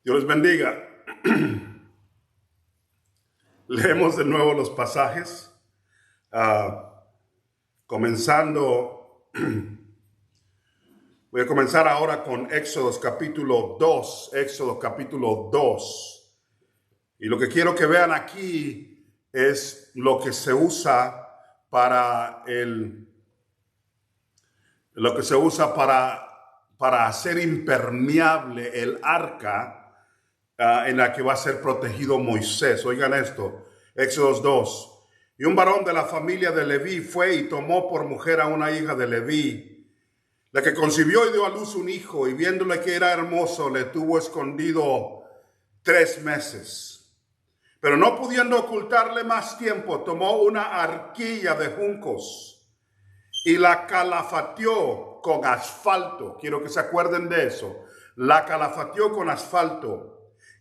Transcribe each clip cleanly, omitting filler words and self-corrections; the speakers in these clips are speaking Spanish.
Dios les bendiga. Leemos de nuevo los pasajes, comenzando. Voy a comenzar ahora con Éxodo capítulo 2. Éxodo capítulo 2. Y lo que quiero que vean aquí es lo que se usa para para hacer impermeable el arca en la que va a ser protegido Moisés. Oigan esto, Éxodo 2. Y un varón de la familia de Leví fue y tomó por mujer a una hija de Leví, la que concibió y dio a luz un hijo, y viéndole que era hermoso, le tuvo escondido 3 meses. Pero no pudiendo ocultarle más tiempo, tomó una arquilla de juncos y la calafateó con asfalto. Quiero que se acuerden de eso. La calafateó con asfalto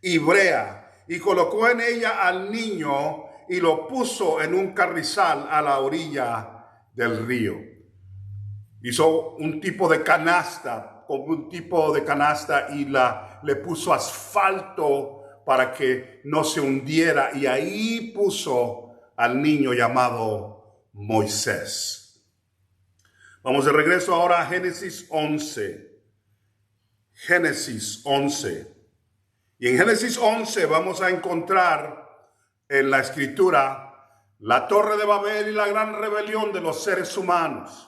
y brea, y colocó en ella al niño y lo puso en un carrizal a la orilla del río. Hizo un tipo de canasta, y le puso asfalto para que no se hundiera, y ahí puso al niño llamado Moisés. Vamos de regreso ahora a Génesis 11. Génesis 11. Y en Génesis 11 vamos a encontrar en la escritura la Torre de Babel y la gran rebelión de los seres humanos.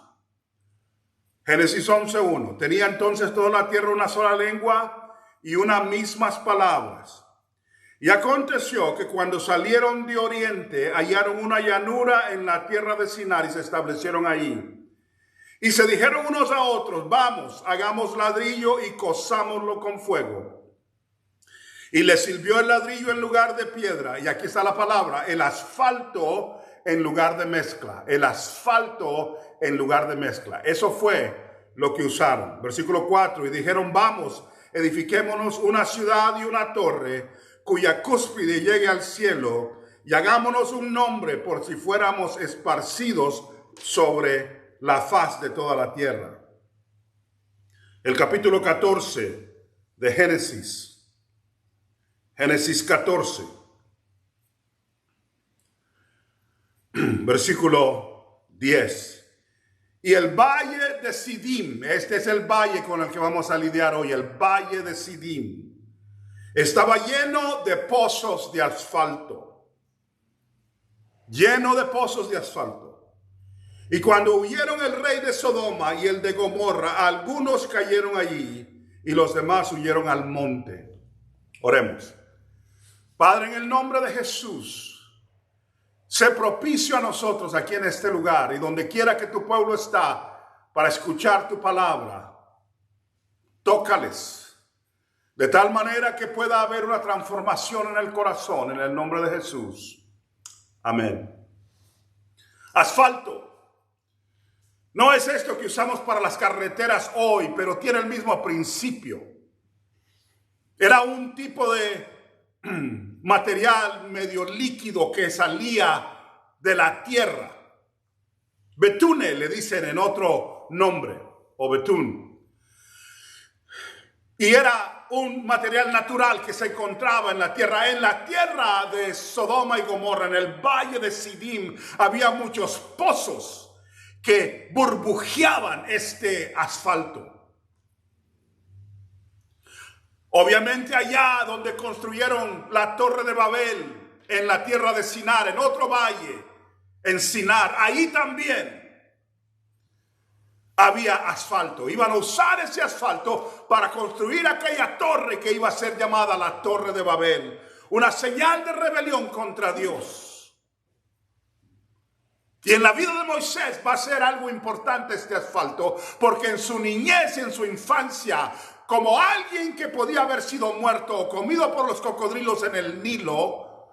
Génesis 11:1. Tenía entonces toda la tierra una sola lengua y unas mismas palabras. Y aconteció que cuando salieron de oriente hallaron una llanura en la tierra de Sinar y se establecieron allí. Y se dijeron unos a otros: vamos, hagamos ladrillo y cozámoslo con fuego. Y le sirvió el ladrillo en lugar de piedra. Y aquí está la palabra, el asfalto en lugar de mezcla. El asfalto en lugar de mezcla. Eso fue lo que usaron. Versículo 4. Y dijeron: vamos, edifiquémonos una ciudad y una torre, cuya cúspide llegue al cielo, y hagámonos un nombre por si fuéramos esparcidos sobre la faz de toda la tierra. El capítulo 14 de Génesis. Génesis 14, versículo 10. Y el valle de Sidim, este es el valle con el que vamos a lidiar hoy, el valle de Sidim, estaba lleno de pozos de asfalto. Lleno de pozos de asfalto. Y cuando huyeron el rey de Sodoma y el de Gomorra, algunos cayeron allí y los demás huyeron al monte. Oremos. Padre, en el nombre de Jesús, sé propicio a nosotros aquí en este lugar y donde quiera que tu pueblo está para escuchar tu palabra. Tócales de tal manera que pueda haber una transformación en el corazón, en el nombre de Jesús. Amén. Asfalto. No es esto que usamos para las carreteras hoy, pero tiene el mismo principio. Era un tipo de material medio líquido que salía de la tierra. Betune le dicen en otro nombre, o betún. Y era un material natural que se encontraba en la tierra. En la tierra de Sodoma y Gomorra, en el valle de Sidim, había muchos pozos que burbujeaban este asfalto. Obviamente allá donde construyeron la Torre de Babel, en la tierra de Sinar, en otro valle, en Sinar, ahí también había asfalto. Iban a usar ese asfalto para construir aquella torre que iba a ser llamada la Torre de Babel. Una señal de rebelión contra Dios. Y en la vida de Moisés va a ser algo importante este asfalto, porque en su niñez y en su infancia, como alguien que podía haber sido muerto o comido por los cocodrilos en el Nilo,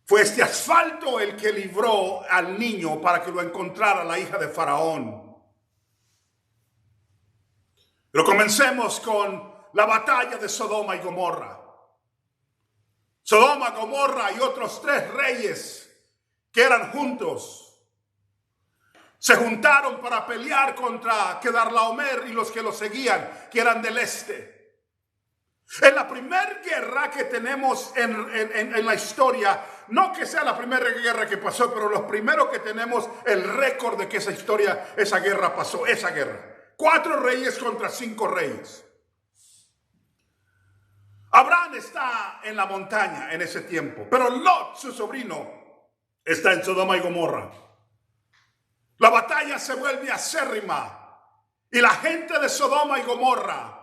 fue este asfalto el que libró al niño para que lo encontrara la hija de Faraón. Pero comencemos con la batalla de Sodoma y Gomorra. Sodoma, Gomorra y otros 3 reyes que eran juntos se juntaron para pelear contra Kedorlaomer y los que lo seguían, que eran del este. En la primera guerra que tenemos en la historia, no que sea la primera guerra que pasó, pero los primeros que tenemos el récord de que esa guerra pasó, esa guerra. 4 reyes contra 5 reyes. Abraham está en la montaña en ese tiempo, pero Lot, su sobrino, está en Sodoma y Gomorra. La batalla se vuelve acérrima y la gente de Sodoma y Gomorra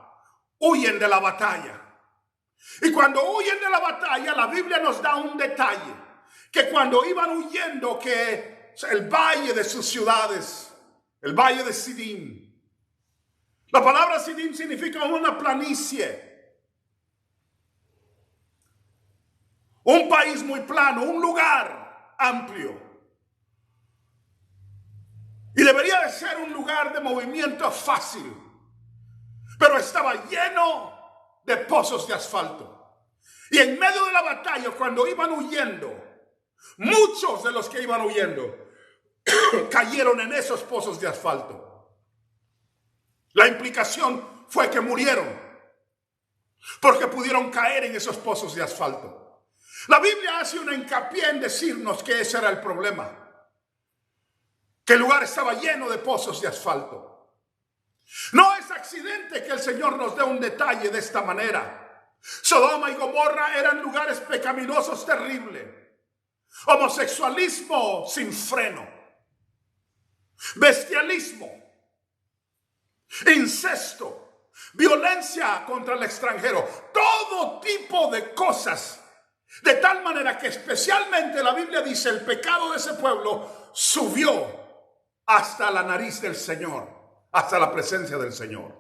huyen de la batalla. Y cuando huyen de la batalla, la Biblia nos da un detalle, que cuando iban huyendo, que el valle de sus ciudades, el valle de Sidim, la palabra Sidim significa una planicie, un país muy plano, un lugar amplio. Y debería de ser un lugar de movimiento fácil, pero estaba lleno de pozos de asfalto. Y en medio de la batalla, cuando iban huyendo, muchos de los que iban huyendo cayeron en esos pozos de asfalto. La implicación fue que murieron porque pudieron caer en esos pozos de asfalto. La Biblia hace un hincapié en decirnos que ese era el problema, que el lugar estaba lleno de pozos de asfalto. No es accidente que el Señor nos dé un detalle de esta manera. Sodoma y Gomorra eran lugares pecaminosos terribles. Homosexualismo sin freno. Bestialismo. Incesto. Violencia contra el extranjero. Todo tipo de cosas. De tal manera que especialmente la Biblia dice el pecado de ese pueblo subió hasta la nariz del Señor. Hasta la presencia del Señor.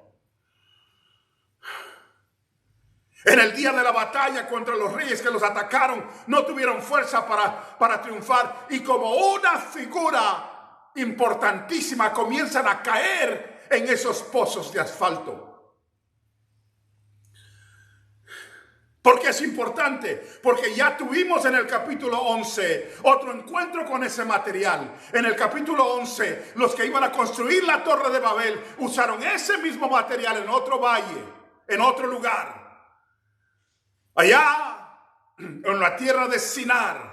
En el día de la batalla contra los reyes que los atacaron, no tuvieron fuerza para triunfar. Y como una figura importantísima, comienzan a caer en esos pozos de asfalto. ¿Por qué es importante? Porque ya tuvimos en el capítulo 11 otro encuentro con ese material. En el capítulo 11, los que iban a construir la Torre de Babel usaron ese mismo material en otro valle, en otro lugar. Allá, en la tierra de Sinar,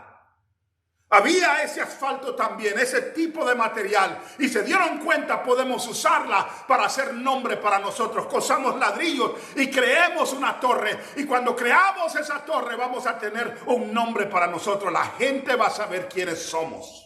había ese asfalto también, ese tipo de material. Y se dieron cuenta, podemos usarla para hacer nombre para nosotros. Cosamos ladrillos y creemos una torre. Y cuando creamos esa torre vamos a tener un nombre para nosotros. La gente va a saber quiénes somos.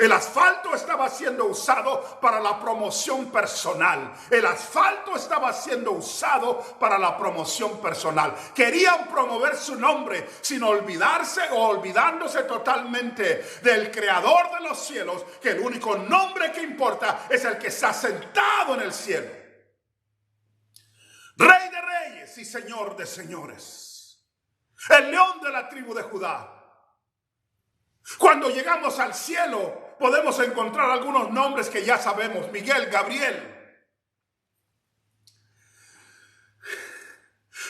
El asfalto estaba siendo usado para la promoción personal. El asfalto estaba siendo usado para la promoción personal. Querían promover su nombre sin olvidarse o olvidándose totalmente del creador de los cielos, que el único nombre que importa es el que está sentado en el cielo. Rey de reyes y Señor de señores. El león de la tribu de Judá. Cuando llegamos al cielo podemos encontrar algunos nombres que ya sabemos. Miguel, Gabriel.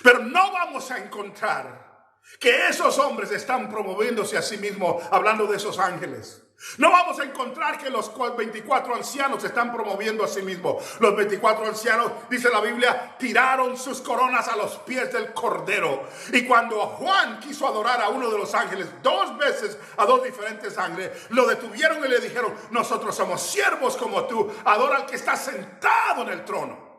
Pero no vamos a encontrar que esos hombres están promoviéndose a sí mismos, hablando de esos ángeles. No vamos a encontrar que los 24 ancianos se están promoviendo a sí mismos. Los 24 ancianos, dice la Biblia, tiraron sus coronas a los pies del Cordero. Y cuando Juan quiso adorar a uno de los ángeles 2 veces, a 2 diferentes ángeles, lo detuvieron y le dijeron: nosotros somos siervos como tú, adora al que está sentado en el trono.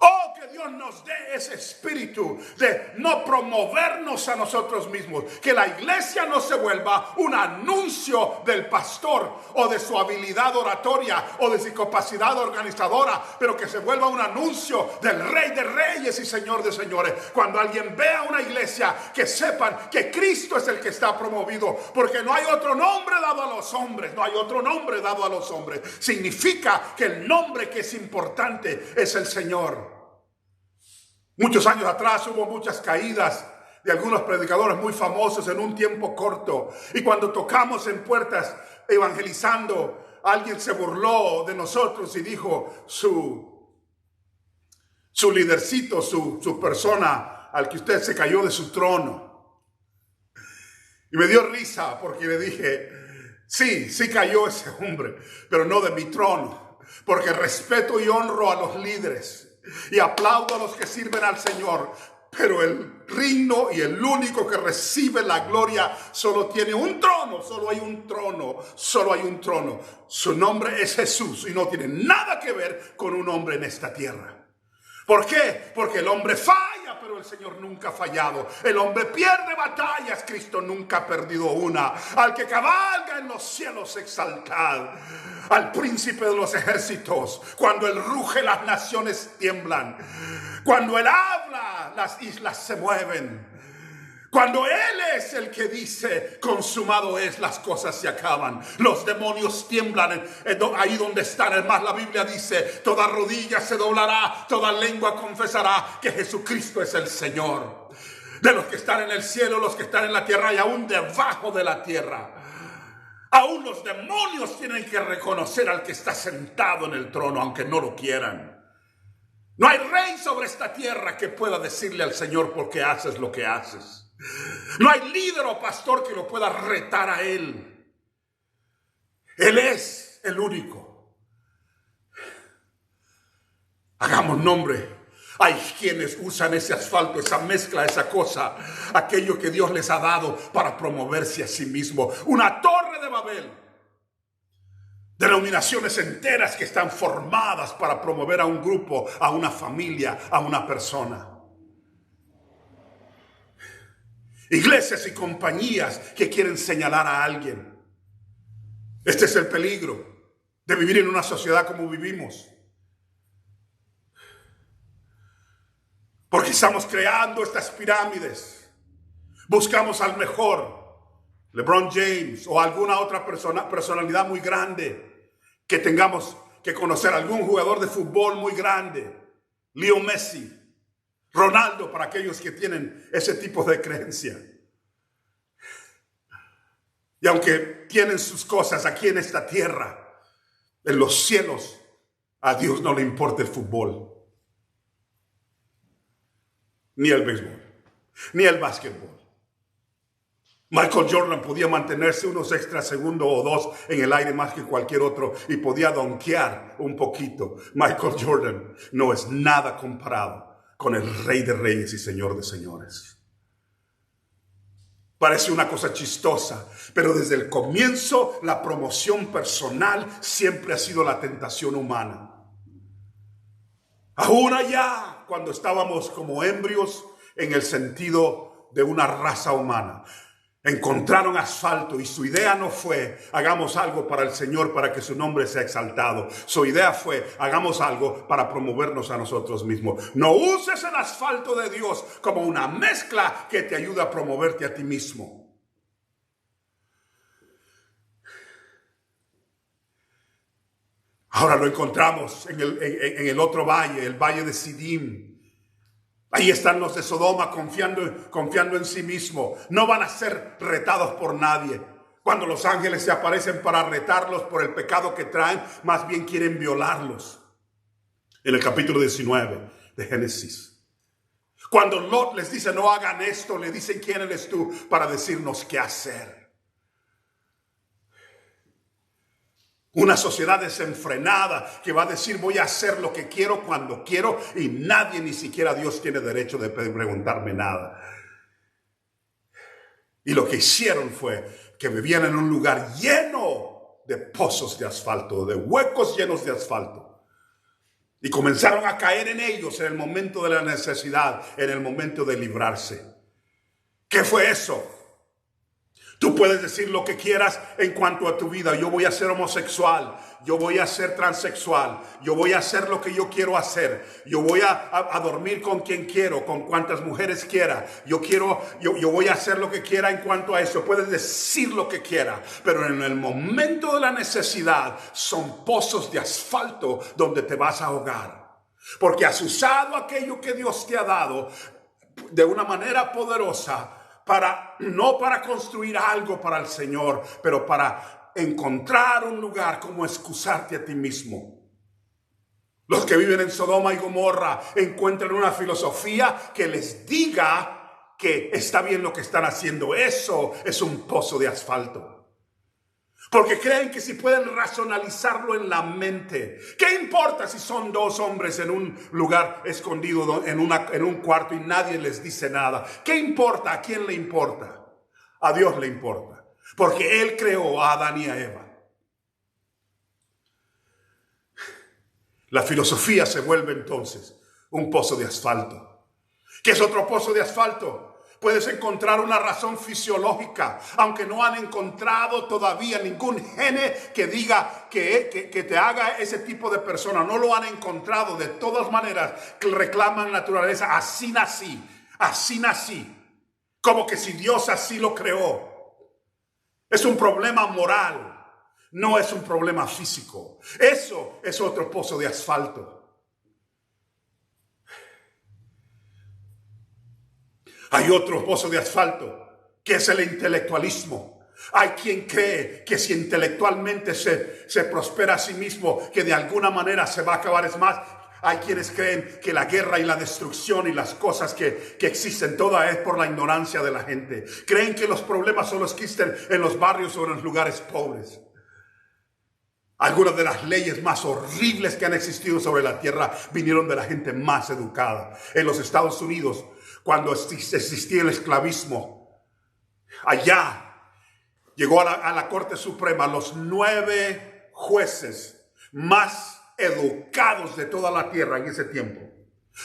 Oh, que Dios nos dé ese espíritu de no promovernos a nosotros mismos. Que la iglesia no se vuelva un anuncio del pastor o de su habilidad oratoria o de su capacidad organizadora, pero que se vuelva un anuncio del Rey de Reyes y Señor de Señores. Cuando alguien vea una iglesia, que sepan que Cristo es el que está promovido, porque no hay otro nombre dado a los hombres, no hay otro nombre dado a los hombres. Significa que el nombre que es importante es el Señor. Muchos años atrás hubo muchas caídas de algunos predicadores muy famosos en un tiempo corto. Y cuando tocamos en puertas evangelizando, alguien se burló de nosotros y dijo: su lidercito, su persona al que usted se cayó de su trono. Y me dio risa porque le dije: sí cayó ese hombre, pero no de mi trono, porque respeto y honro a los líderes. y aplaudo a los que sirven al Señor. Pero el reino y el único que recibe la gloria solo tiene un trono, solo hay un trono, solo hay un trono. Su nombre es Jesús y no tiene nada que ver con un hombre en esta tierra. ¿Por qué? Porque el hombre falla, pero el Señor nunca ha fallado. El hombre pierde batallas, Cristo nunca ha perdido una. Al que cabalga en los cielos exaltad, al príncipe de los ejércitos. Cuando él ruge, las naciones tiemblan. Cuando él habla, las islas se mueven. Cuando él es el que dice, consumado es, las cosas se acaban. Los demonios tiemblan ahí donde están. Además, la Biblia dice, toda rodilla se doblará, toda lengua confesará que Jesucristo es el Señor. De los que están en el cielo, los que están en la tierra y aún debajo de la tierra. Aún los demonios tienen que reconocer al que está sentado en el trono, aunque no lo quieran. No hay rey sobre esta tierra que pueda decirle al Señor por qué haces lo que haces. No hay líder o pastor que lo pueda retar a él. Él es el único. Hagamos nombre. Hay quienes usan ese asfalto, esa mezcla, esa cosa, aquello que Dios les ha dado para promoverse a sí mismo. Una torre de Babel. Denominaciones enteras que están formadas para promover a un grupo, a una familia, a una persona. Iglesias y compañías que quieren señalar a alguien. Este es el peligro de vivir en una sociedad como vivimos. Porque estamos creando estas pirámides. Buscamos al mejor, LeBron James o alguna otra personalidad muy grande que tengamos que conocer, algún jugador de fútbol muy grande, Leo Messi, Ronaldo, para aquellos que tienen ese tipo de creencia. Y aunque tienen sus cosas aquí en esta tierra, en los cielos, a Dios no le importa el fútbol, ni el béisbol, ni el básquetbol. Michael Jordan podía mantenerse unos extra segundos o dos en el aire más que cualquier otro y podía donkear un poquito. Michael Jordan no es nada comparado con el Rey de Reyes y Señor de Señores. Parece una cosa chistosa, pero desde el comienzo la promoción personal siempre ha sido la tentación humana. Aún allá, cuando estábamos como embrios en el sentido de una raza humana, encontraron asfalto y su idea no fue hagamos algo para el Señor para que su nombre sea exaltado. Su idea fue hagamos algo para promovernos a nosotros mismos. No uses el asfalto de Dios como una mezcla que te ayuda a promoverte a ti mismo. Ahora lo encontramos en el otro valle, el valle de Sidim. Ahí están los de Sodoma confiando en sí mismo. No van a ser retados por nadie. Cuando los ángeles se aparecen para retarlos por el pecado que traen, más bien quieren violarlos. En el capítulo 19 de Génesis. Cuando Lot les dice no hagan esto, le dicen ¿quién eres tú para decirnos qué hacer? Una sociedad desenfrenada que va a decir voy a hacer lo que quiero cuando quiero y nadie, ni siquiera Dios, tiene derecho de preguntarme nada. Y lo que hicieron fue que vivían en un lugar lleno de pozos de asfalto, de huecos llenos de asfalto. Y comenzaron a caer en ellos en el momento de la necesidad, en el momento de librarse. ¿Qué fue eso? Tú puedes decir lo que quieras en cuanto a tu vida. Yo voy a ser homosexual, yo voy a ser transexual, yo voy a hacer lo que yo quiero hacer, yo voy a dormir con quien quiero, con cuantas mujeres quiera, yo voy a hacer lo que quiera en cuanto a eso. Puedes decir lo que quiera, pero en el momento de la necesidad son pozos de asfalto donde te vas a ahogar. Porque has usado aquello que Dios te ha dado de una manera poderosa no para construir algo para el Señor, pero para encontrar un lugar como excusarte a ti mismo. Los que viven en Sodoma y Gomorra encuentran una filosofía que les diga que está bien lo que están haciendo. Eso es un pozo de asfalto. Porque creen que si pueden racionalizarlo en la mente, ¿qué importa si son dos hombres en un lugar escondido, en un cuarto y nadie les dice nada? ¿Qué importa? ¿A quién le importa? A Dios le importa, porque Él creó a Adán y a Eva. La filosofía se vuelve entonces un pozo de asfalto. ¿Qué es otro pozo de asfalto? Puedes encontrar una razón fisiológica, aunque no han encontrado todavía ningún gene que diga que te haga ese tipo de persona. No lo han encontrado. De todas maneras, que reclaman naturaleza. Así nací, así nací. Como que si Dios así lo creó. Es un problema moral, no es un problema físico. Eso es otro pozo de asfalto. Hay otro pozo de asfalto, que es el intelectualismo. Hay quien cree que si intelectualmente se prospera a sí mismo, que de alguna manera se va a acabar. Es más, hay quienes creen que la guerra y la destrucción y las cosas que existen, toda es por la ignorancia de la gente. Creen que los problemas solo existen en los barrios o en los lugares pobres. Algunas de las leyes más horribles que han existido sobre la tierra vinieron de la gente más educada. En los Estados Unidos, cuando existía el esclavismo, allá llegó a la Corte Suprema los 9 jueces más educados de toda la tierra en ese tiempo,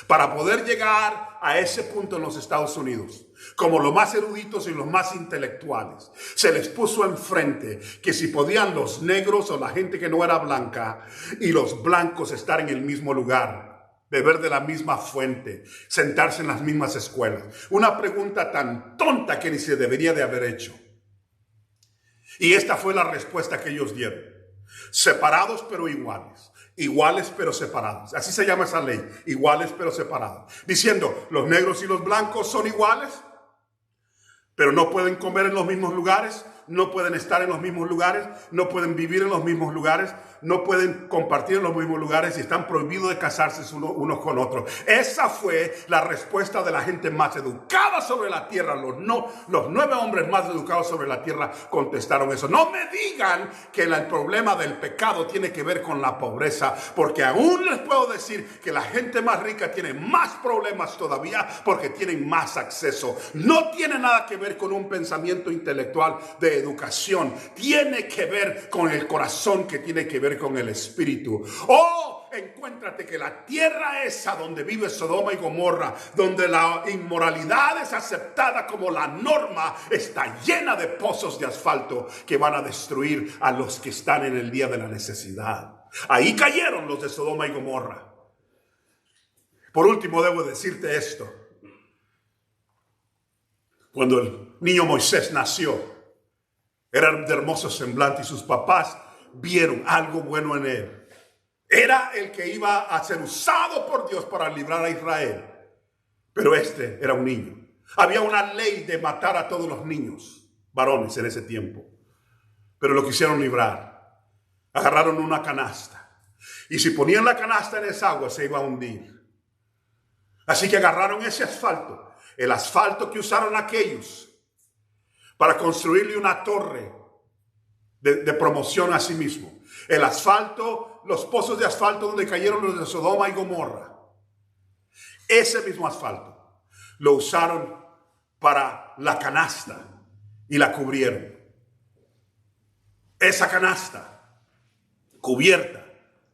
para poder llegar a ese punto en los Estados Unidos, como los más eruditos y los más intelectuales. Se les puso enfrente que si podían los negros o la gente que no era blanca y los blancos estar en el mismo lugar, beber de la misma fuente, sentarse en las mismas escuelas. Una pregunta tan tonta que ni se debería de haber hecho. Y esta fue la respuesta que ellos dieron. Separados pero iguales. Iguales pero separados. Así se llama esa ley. Iguales pero separados. Diciendo, los negros y los blancos son iguales, pero no pueden comer en los mismos lugares, no pueden estar en los mismos lugares, no pueden vivir en los mismos lugares, no pueden compartir en los mismos lugares y están prohibidos de casarse unos con otros. Esa fue la respuesta de la gente más educada sobre la tierra. Los 9 hombres más educados sobre la tierra contestaron eso. No me digan que el problema del pecado tiene que ver con la pobreza, porque aún les puedo decir que la gente más rica tiene más problemas todavía porque tienen más acceso. No tiene nada que ver con un pensamiento intelectual de educación. Tiene que ver con el corazón, que tiene que ver con el espíritu. Oh, encuéntrate que la tierra esa donde vive Sodoma y Gomorra, donde la inmoralidad es aceptada como la norma, está llena de pozos de asfalto que van a destruir a los que están en el día de la necesidad. Ahí cayeron los de Sodoma y Gomorra. Por último, debo decirte esto. Cuando el niño Moisés nació, era de hermoso semblante y sus papás vieron algo bueno en él. Era el que iba a ser usado por Dios para librar a Israel. Pero este era un niño. Había una ley de matar a todos los niños varones en ese tiempo. Pero lo quisieron librar. Agarraron una canasta. Y si ponían la canasta en esa agua, se iba a hundir. Así que agarraron ese asfalto. El asfalto que usaron aquellos para construirle una torre de promoción a sí mismo. El asfalto, los pozos de asfalto donde cayeron los de Sodoma y Gomorra. Ese mismo asfalto lo usaron para la canasta y la cubrieron. Esa canasta cubierta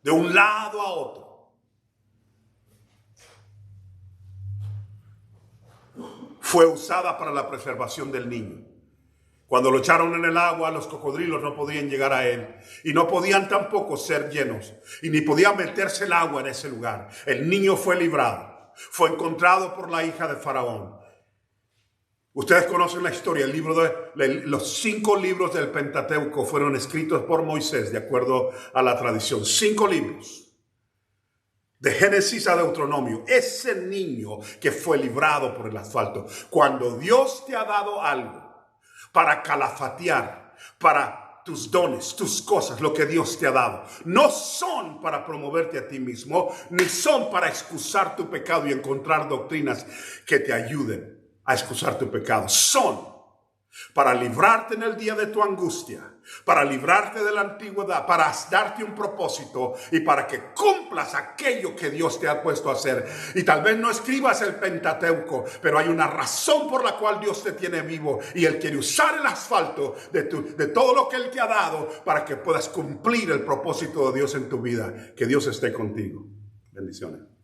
de un lado a otro. Fue usada para la preservación del niño. Cuando lo echaron en el agua, los cocodrilos no podían llegar a él. Y no podían tampoco ser llenos. Y ni podía meterse el agua en ese lugar. El niño fue librado. Fue encontrado por la hija de Faraón. Ustedes conocen la historia. Los 5 libros del Pentateuco fueron escritos por Moisés, de acuerdo a la tradición. 5 libros. De Génesis a Deuteronomio. Ese niño que fue librado por el asfalto. Cuando Dios te ha dado algo para calafatear, para tus dones, tus cosas, lo que Dios te ha dado, no son para promoverte a ti mismo, ni son para excusar tu pecado y encontrar doctrinas que te ayuden a excusar tu pecado. Son para librarte en el día de tu angustia, para librarte de la antigüedad, para darte un propósito y para que cumplas aquello que Dios te ha puesto a hacer. Y tal vez no escribas el Pentateuco, pero hay una razón por la cual Dios te tiene vivo y Él quiere usar el asfalto de todo lo que Él te ha dado para que puedas cumplir el propósito de Dios en tu vida. Que Dios esté contigo. Bendiciones.